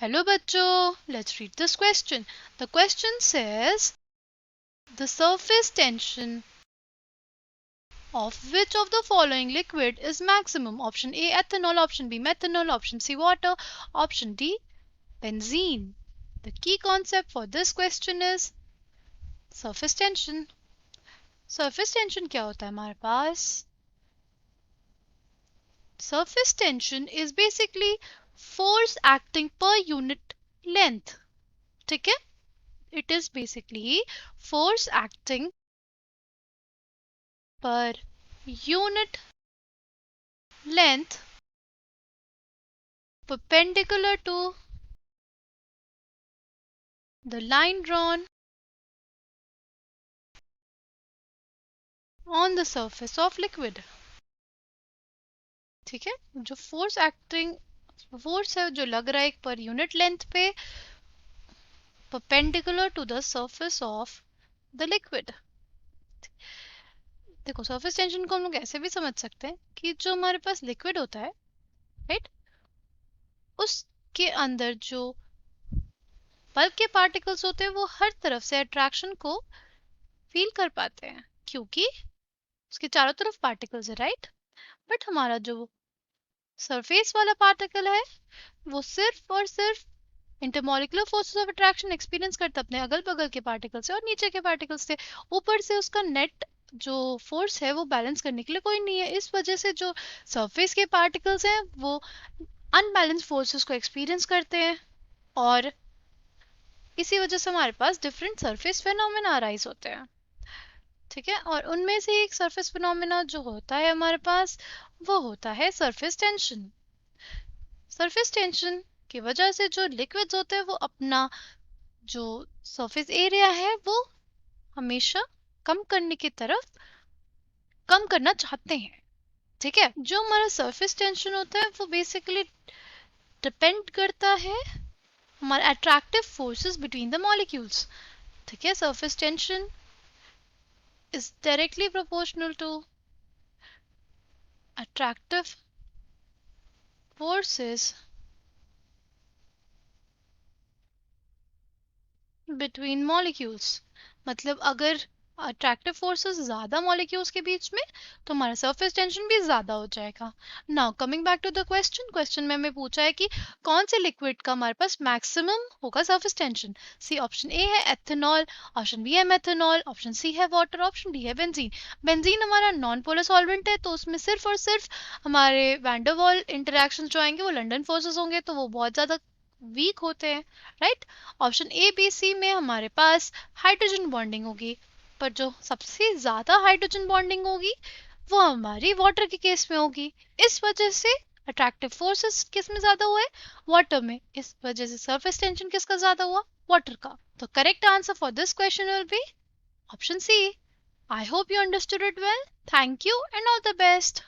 Hello bachcho, let's read this question. The question says the surface tension of which of the following liquid is maximum? Option A ethanol, option B methanol, option C water, option D benzene. The key concept for this question is surface tension. Surface tension क्या होता है हमारे पास? Surface tension is basically force acting per unit length. ठीक है? It is basically force acting per unit length perpendicular to the line drawn on the surface of liquid. ठीक है, जो force है जो लग रहा है एक पर यूनिट लेंथ पे perpendicular to the surface of the liquid. देखो सरफेस टेंशन को हम लोग ऐसे भी समझ सकते हैं कि जो हमारे पास लिक्विड होता है राइट, उसके अंदर जो बल्क के पार्टिकल्स होते हैं वो हर तरफ से अट्रैक्शन को फील कर पाते हैं क्योंकि उसके चारों तरफ पार्टिकल्स है राइट. बट हमारा जो सरफेस वाला पार्टिकल है वो सिर्फ और सिर्फ intermolecular forces of attraction experience करता है अपने अगल बगल के पार्टिकल से और नीचे के पार्टिकल से. ऊपर से उसका नेट जो फोर्स है वो बैलेंस करने के लिए कोई नहीं है. इस वजह से जो सरफेस के पार्टिकल्स हैं वो अनबैलेंस फोर्सेस को एक्सपीरियंस करते हैं और इसी वजह से हमारे पास डिफरेंट सरफेस फिनोमेना अराइज होते हैं. ठीक है, और उनमें से एक सरफेस फिनोमेना जो होता है हमारे पास वो होता है सरफेस टेंशन. सरफेस टेंशन की वजह से जो लिक्विड्स होते हैं वो अपना जो सरफेस एरिया है वो हमेशा कम करने की तरफ कम करना चाहते हैं. ठीक है, जो हमारा सरफेस टेंशन होता है वो बेसिकली डिपेंड करता है हमारे attractive forces between the molecules. ठीक है, surface tension is directly proportional to attractive forces between molecules. मतलब अगर अट्रैक्टिव फोर्सेस ज़्यादा मॉलिक्यूल्स के बीच में तो हमारा सरफेस टेंशन भी ज़्यादा हो जाएगा. Now coming back to the question में हमें पूछा है कि कौन से लिक्विड का हमारे पास मैक्सिमम होगा surface tension. See option A है एथेनॉल, ऑप्शन बी है मेथेनॉल, ऑप्शन सी है वाटर, ऑप्शन डी है बेंजीन. बेंजीन हमारा नॉन पोलर सॉल्वेंट है तो उसमें सिर्फ और सिर्फ हमारे वैंडरवाल इंटरेक्शंस जो आएंगे वो लंडन फोर्सेस होंगे तो वो बहुत ज़्यादा वीक होते हैं right. Option A B C में हमारे पास हाइड्रोजन बॉन्डिंग होगी पर जो सबसे ज़्यादा हाइड्रोजन बॉन्डिंग होगी वो हमारी वाटर के केस में होगी. इस वजह से अट्रैक्टिव फोर्सेस किस में ज़्यादा हुआ है? वाटर में. इस वजह से सरफेस टेंशन किसका ज़्यादा हुआ? वाटर का. तो correct answer for this question will be option C. I hope you understood it well. Thank you and all the best.